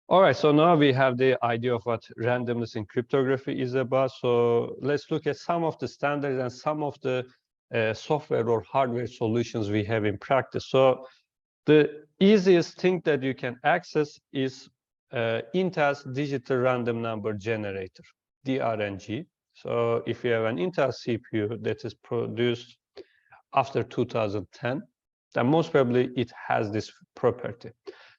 All right, so now we have the idea of what randomness in cryptography is about. So let's look at some of the standards and some of the software or hardware solutions we have in practice. So the easiest thing that you can access is Intel's digital random number generator, DRNG. So if you have an Intel CPU that is produced after 2010, then most probably it has this property.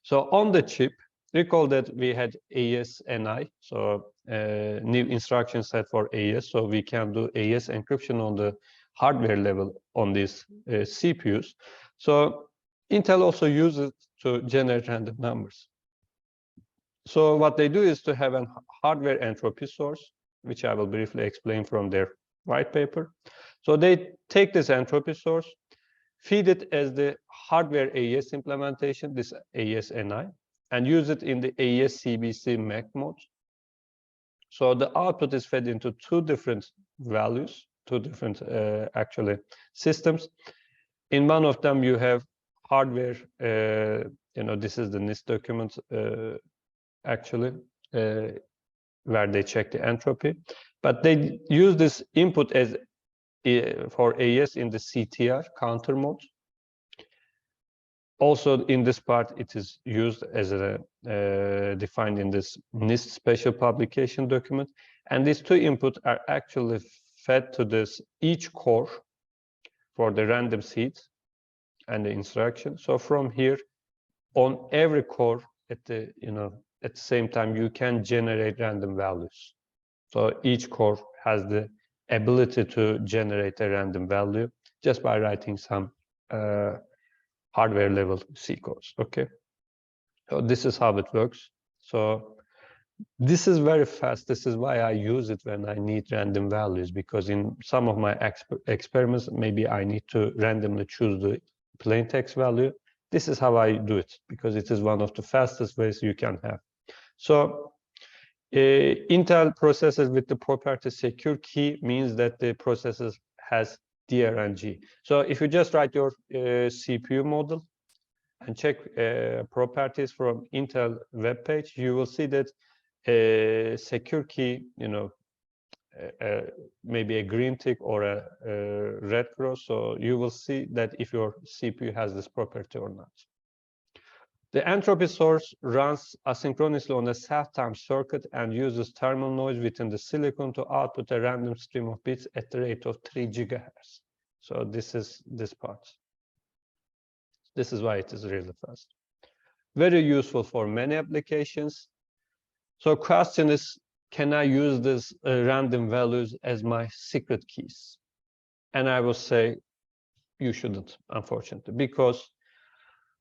So on the chip, recall that we had AES NI, so new instruction set for AES, so we can do AES encryption on the hardware level on these CPUs. So Intel also uses to generate random numbers. So what they do is to have a hardware entropy source, which I will briefly explain from their white paper. So they take this entropy source, feed it as the hardware AES implementation, this AES NI, and use it in the AES CBC MAC mode. So the output is fed into two different values, two different actually systems. In one of them, you have hardware, this is the NIST document actually, where they check the entropy. But they use this input as for AES in the CTR counter mode. Also, in this part, it is used as a defined in this NIST special publication document. And these two inputs are actually fed to this each core for the random seed and the instruction. So from here, on every core, at the same time, you can generate random values. So each core has the ability to generate a random value just by writing some hardware level C codes. Okay, so this is how it works. So this is very fast. This is why I use it when I need random values, because in some of my experiments, maybe I need to randomly choose the plain text value. This is how I do it, because it is one of the fastest ways you can have. So Intel processors with the property secure key means that the processor has DRNG. So if you just write your CPU model and check properties from Intel web page, you will see that secure key, maybe a green tick or a red cross. So you will see that if your CPU has this property or not. The entropy source runs asynchronously on a self-timed circuit and uses thermal noise within the silicon to output a random stream of bits at the rate of 3 gigahertz. So this is this part. This is why it is really fast. Very useful for many applications. So question is, can I use these random values as my secret keys? And I will say you shouldn't, unfortunately, because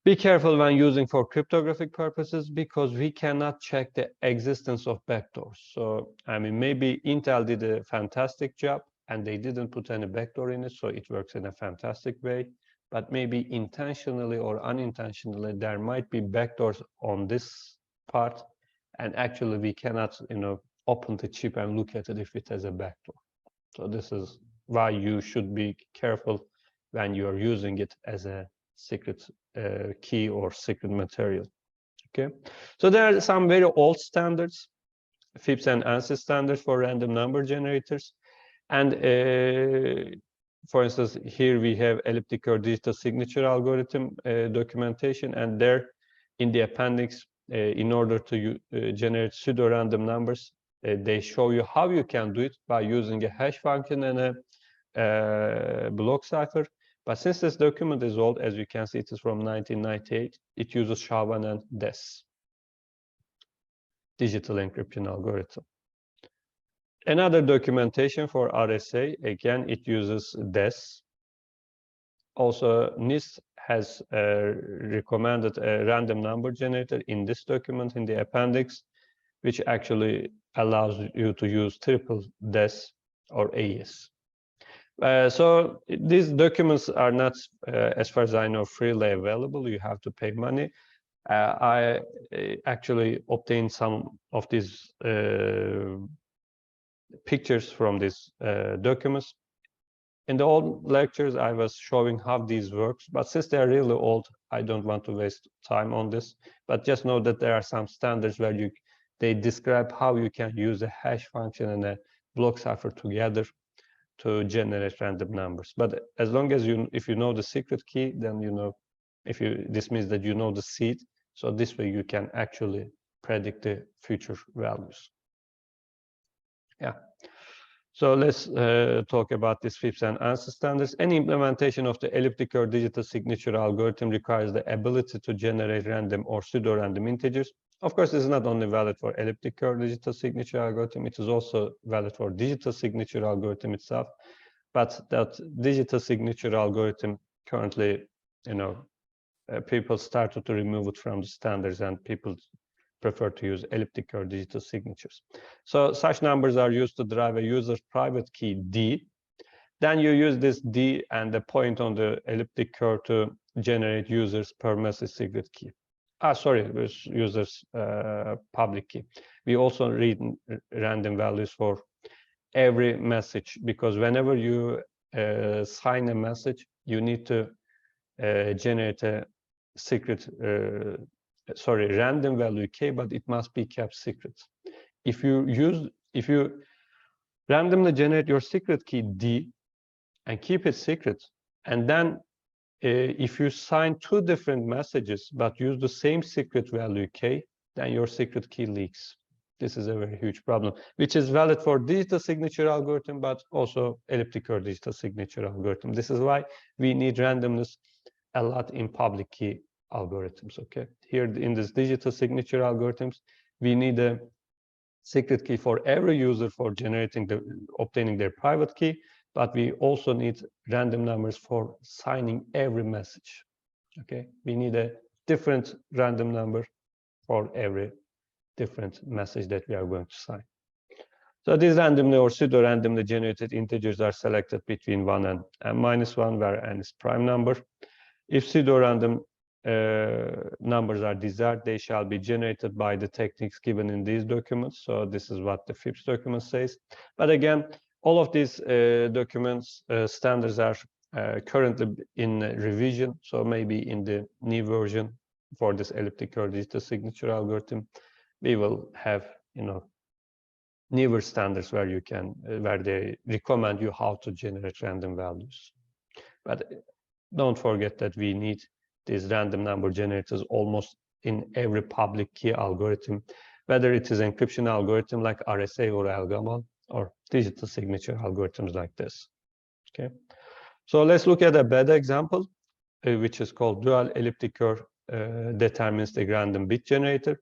be careful when using for cryptographic purposes, because we cannot check the existence of backdoors. So, I mean, maybe Intel did a fantastic job and they didn't put any backdoor in it, so it works in a fantastic way. But maybe intentionally or unintentionally, there might be backdoors on this part, and actually we cannot, open the chip and look at it if it has a backdoor. So this is why you should be careful when you are using it as a secret key or secret material. Okay, so there are some very old standards, FIPS and ANSI standards for random number generators. And for instance, here we have elliptic digital signature algorithm documentation, and there in the appendix, in order to generate pseudo-random numbers, they show you how you can do it by using a hash function and a block cipher. But since this document is old, as you can see, it is from 1998, it uses SHA-1 and DES, digital encryption algorithm. Another documentation for RSA, again, it uses DES. Also, NIST has recommended a random number generator in this document in the appendix, which actually allows you to use triple DES or AES. So these documents are not, as far as I know, freely available. You have to pay money. I actually obtained some of these pictures from these documents. In the old lectures, I was showing how these works, but since they're really old, I don't want to waste time on this. But just know that there are some standards where they describe how you can use a hash function and a block cipher together to generate random numbers. But as long as if you know the secret key, then this means that you know the seed. So this way you can actually predict the future values. Yeah. So let's talk about this FIPS and ANSI standards. Any implementation of the elliptic curve digital signature algorithm requires the ability to generate random or pseudo-random integers. Of course, this is not only valid for elliptic curve digital signature algorithm, it is also valid for digital signature algorithm itself. But that digital signature algorithm currently, people started to remove it from the standards, and people prefer to use elliptic curve digital signatures. So such numbers are used to derive a user's private key D. Then you use this D and the point on the elliptic curve to generate user's per message secret key. This user's public key. We also read random values for every message, because whenever you sign a message, you need to generate a secret random value k, but it must be kept secret. If you randomly generate your secret key D and keep it secret, and then if you sign two different messages but use the same secret value k, then your secret key leaks. This is a very huge problem, which is valid for digital signature algorithm, but also elliptic curve digital signature algorithm. This is why we need randomness a lot in public key algorithms. Okay, here in this digital signature algorithms, we need a secret key for every user for obtaining their private key, but we also need random numbers for signing every message. Okay, we need a different random number for every different message that we are going to sign. So these randomly or pseudo-randomly generated integers are selected between 1 and n-1, where n is prime number. If pseudo-random numbers are desired, they shall be generated by the techniques given in these documents. So this is what the FIPS document says. But again, all of these documents, standards are currently in revision. So maybe in the new version for this elliptic curve digital signature algorithm, we will have, newer standards where they recommend you how to generate random values. But don't forget that we need these random number generators almost in every public key algorithm, whether it is encryption algorithm like RSA or Algamon, or digital signature algorithms like this. Okay, so let's look at a better example, which is called dual elliptic curve deterministic random bit generator.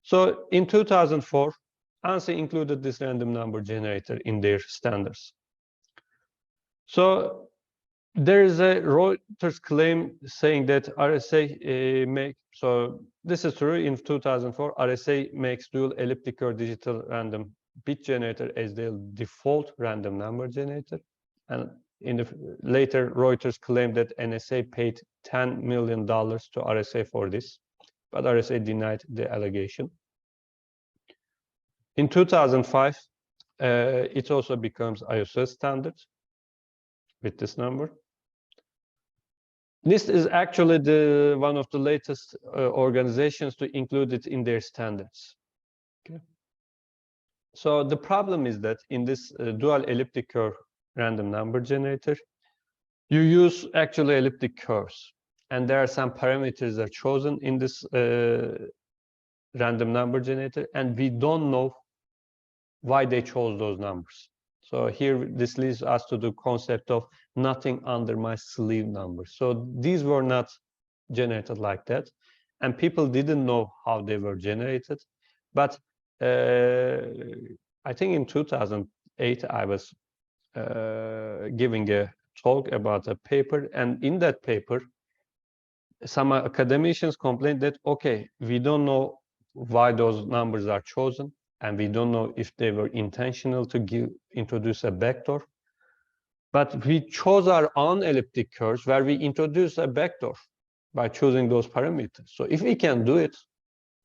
So in 2004, ANSI included this random number generator in their standards. So there is a Reuters claim saying that RSA so this is true. In 2004, RSA makes dual elliptic curve digital random bit generator as their default random number generator. And in the later, Reuters claimed that NSA paid $10 million to RSA for this, but RSA denied the allegation. In 2005, it also becomes ISO standard with this number. NIST is actually one of the latest organizations to include it in their standards. Okay. So the problem is that in this dual elliptic curve random number generator, you use actually elliptic curves, and there are some parameters that are chosen in this random number generator, and we don't know why they chose those numbers. So here, this leads us to the concept of nothing under my sleeve numbers. So these were not generated like that, and people didn't know how they were generated. But I think in 2008, I was giving a talk about a paper, and in that paper, some academicians complained that, okay, we don't know why those numbers are chosen, and we don't know if they were intentional to introduce a backdoor. But we chose our own elliptic curves where we introduce a backdoor by choosing those parameters. So if we can do it,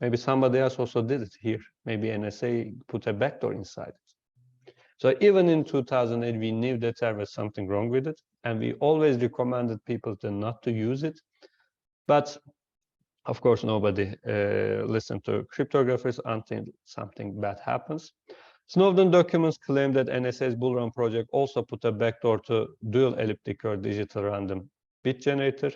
maybe somebody else also did it here. Maybe NSA put a backdoor inside it. So even in 2008, we knew that there was something wrong with it, and we always recommended people to not to use it. But of course, nobody listened to cryptographers until something bad happens. Snowden documents claim that NSA's Bull Run project also put a backdoor to dual elliptic or digital random bit generator.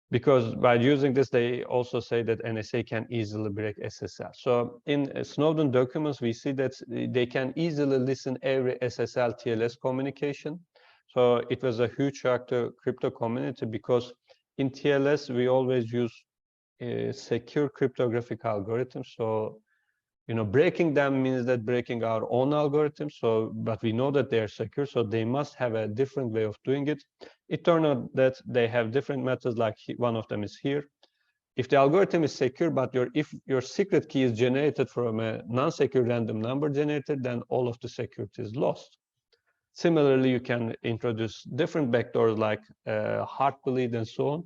Because by using this, they also say that NSA can easily break SSL. So in Snowden documents, we see that they can easily listen every SSL TLS communication. So it was a huge shock to crypto community, because in TLS, we always use secure cryptographic algorithms. So, breaking them means that breaking our own algorithms. So, but we know that they are secure, so they must have a different way of doing it. It turned out that they have different methods, like one of them is here. If the algorithm is secure, but if your secret key is generated from a non-secure random number generator, then all of the security is lost. Similarly, you can introduce different backdoors like heartbleed and so on,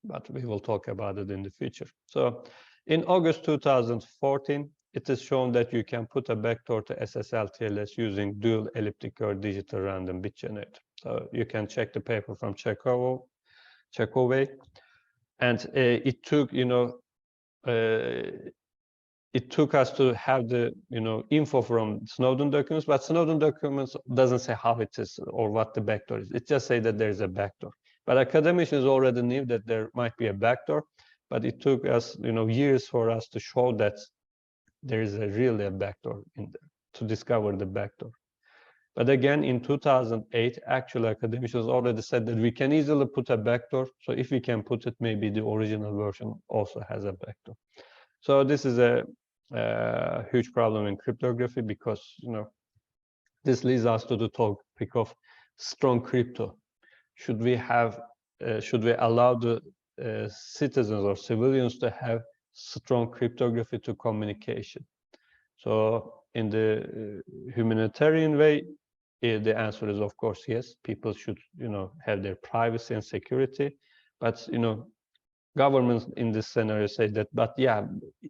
but we will talk about it in the future. So in August 2014, it is shown that you can put a backdoor to SSL TLS using dual elliptic or digital random bit generator. So you can check the paper from Chekhovey, and it took, it took us to have the info from Snowden documents, but Snowden documents doesn't say how it is or what the backdoor is. It just say that there is a backdoor. But academicians already knew that there might be a backdoor, but it took us years for us to show that there is really a backdoor in there, to discover the backdoor. But again, in 2008, actual academicians already said that we can easily put a backdoor. So if we can put it, maybe the original version also has a backdoor. So this is a huge problem in cryptography, because this leads us to the topic of strong crypto. Should we allow the citizens or civilians to have strong cryptography to communication? So in the humanitarian way, the answer is of course yes. People should have their privacy and security, but governments in this scenario say that, but yeah,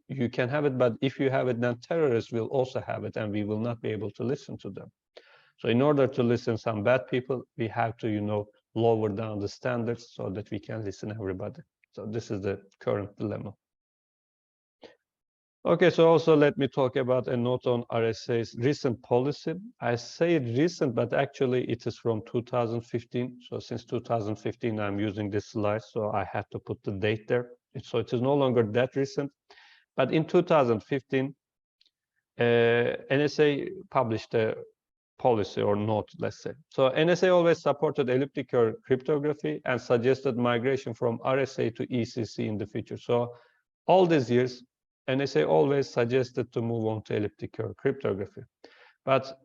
you can have it, but if you have it, then terrorists will also have it, and we will not be able to listen to them. So in order to listen some bad people, we have to lower down the standards so that we can listen everybody. So this is the current dilemma. Okay, so also let me talk about a note on RSA's recent policy. I say it recent, but actually it is from 2015. So since 2015, I'm using this slide, so I had to put the date there. So it is no longer that recent. But in 2015, NSA published a policy or note, let's say. So NSA always supported elliptic curve cryptography and suggested migration from RSA to ECC in the future. So all these years, NSA always suggested to move on to elliptic curve cryptography. But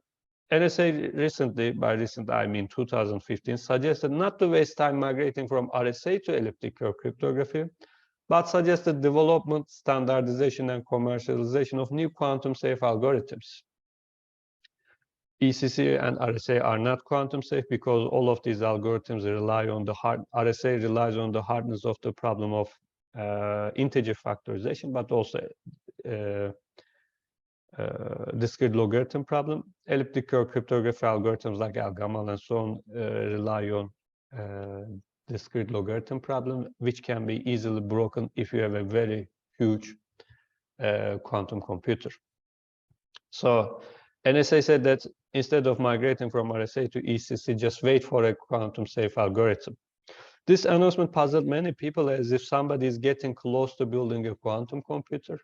NSA recently, by recent I mean 2015, suggested not to waste time migrating from RSA to elliptic curve cryptography, but suggested development, standardization, and commercialization of new quantum-safe algorithms. ECC and RSA are not quantum safe because all of these algorithms rely on RSA relies on the hardness of the problem of integer factorization, but also discrete logarithm problem. Elliptic curve cryptography algorithms like Al-Gamal and so on rely on discrete logarithm problem, which can be easily broken if you have a very huge quantum computer. So NSA said that instead of migrating from RSA to ECC, just wait for a quantum-safe algorithm. This announcement puzzled many people, as if somebody is getting close to building a quantum computer.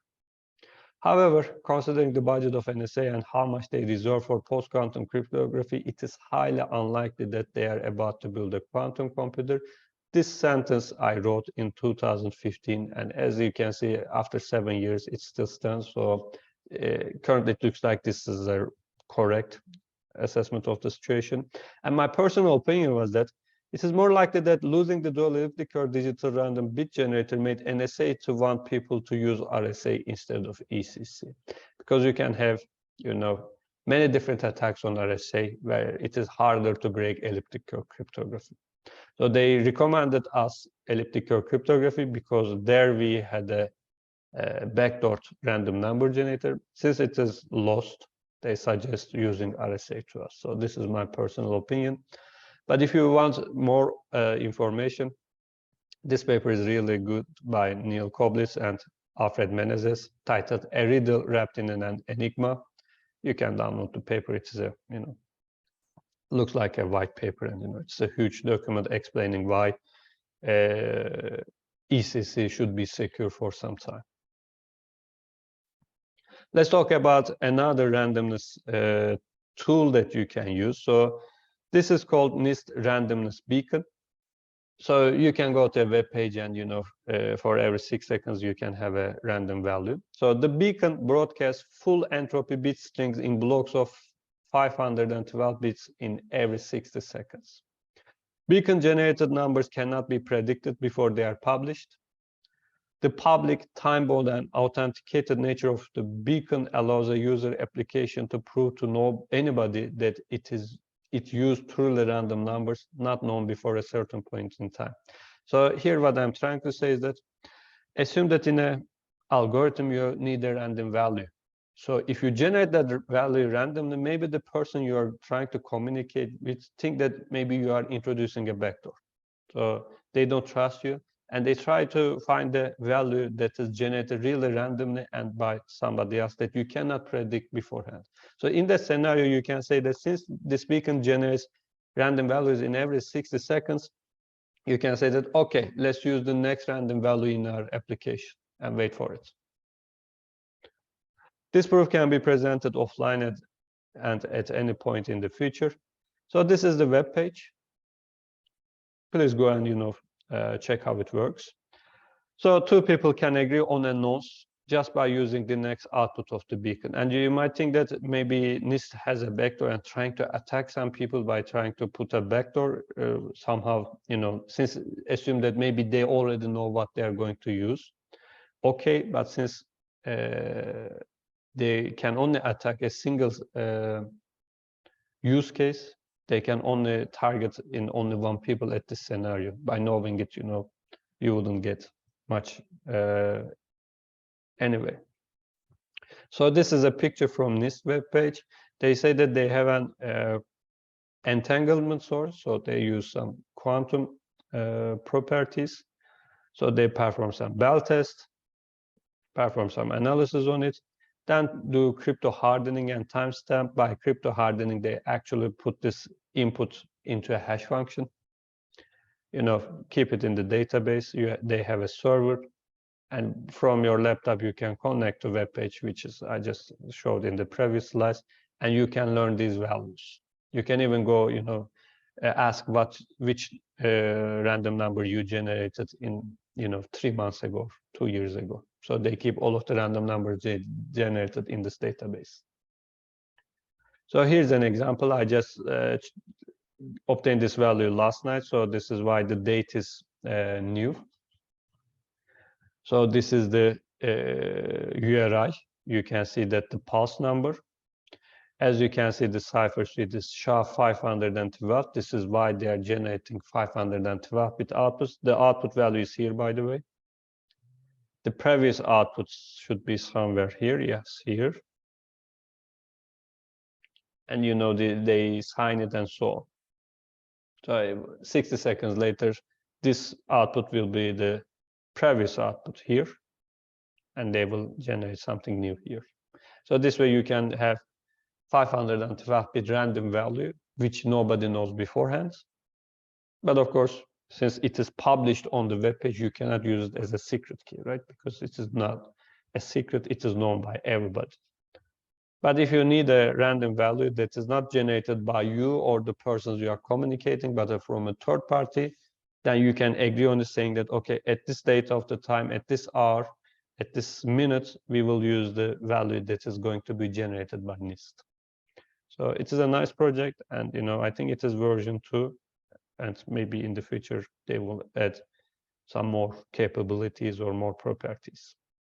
However, considering the budget of NSA and how much they reserve for post-quantum cryptography, it is highly unlikely that they are about to build a quantum computer. This sentence I wrote in 2015, and as you can see, after 7 years, it still stands. So currently, it looks like this is a correct assessment of the situation. And my personal opinion was that it is more likely that losing the dual elliptic or digital random bit generator made NSA to want people to use RSA instead of ECC, because you can have, many different attacks on RSA where it is harder to break elliptic curve cryptography. So they recommended us elliptic curve cryptography because there we had a backdoor random number generator. Since it is lost, they suggest using RSA to us. So this is my personal opinion. But if you want more information, this paper is really good by Neil Koblitz and Alfred Menezes, titled "A Riddle Wrapped in an Enigma." You can download the paper. It's a, looks like a white paper, and it's a huge document explaining why ECC should be secure for some time. Let's talk about another randomness tool that you can use. So this is called NIST Randomness Beacon. So you can go to a web page and, for every 6 seconds, you can have a random value. So the beacon broadcasts full entropy bit strings in blocks of 512 bits in every 60 seconds. Beacon-generated numbers cannot be predicted before they are published. The public, time-bound, and authenticated nature of the beacon allows a user application to prove to anybody that it used truly random numbers not known before a certain point in time. So here what I'm trying to say is that assume that in an algorithm you need a random value. So if you generate that value randomly, maybe the person you are trying to communicate with think that maybe you are introducing a backdoor. So they don't trust you, and they try to find the value that is generated really randomly and by somebody else that you cannot predict beforehand. So in that scenario, you can say that since this beacon generates random values in every 60 seconds, you can say that, okay, let's use the next random value in our application and wait for it. This proof can be presented offline and at any point in the future. So this is the web page. Please go and check how it works. So two people can agree on a nonce just by using the next output of the beacon. And you might think that maybe NIST has a backdoor and trying to attack some people by trying to put a backdoor somehow, since assume that maybe they already know what they are going to use. Okay, but since they can only attack a single use case, they can only target in only one people at this scenario. By knowing it, you wouldn't get much anyway. So this is a picture from NIST web page. They say that they have an entanglement source, so they use some quantum properties. So they perform some Bell test, perform some analysis on it, then do crypto hardening and timestamp. By crypto hardening, they actually put this input into a hash function, keep it in the database. They have a server, and from your laptop, you can connect to web page, which is I just showed in the previous slides, and you can learn these values. You can even go, ask which random number you generated in, 3 months ago, 2 years ago. So they keep all of the random numbers they generated in this database. So here's an example. I just obtained this value last night. So this is why the date is new. So this is the URI. You can see that the pulse number. As you can see, the cipher sheet is SHA-512. This is why they are generating 512 bit outputs. The output value is here, by the way. The previous outputs should be somewhere here. Yes, here. And they sign it and so on. So 60 seconds later, this output will be the previous output here, and they will generate something new here. So this way you can have 512-bit random value, which nobody knows beforehand. But of course, since it is published on the web page, you cannot use it as a secret key, right? Because it is not a secret, it is known by everybody. But if you need a random value that is not generated by you or the persons you are communicating, but from a third party, then you can agree on the saying that, okay, at this date of the time, at this hour, at this minute, we will use the value that is going to be generated by NIST. So it is a nice project, and I think it is version 2, and maybe in the future they will add some more capabilities or more properties.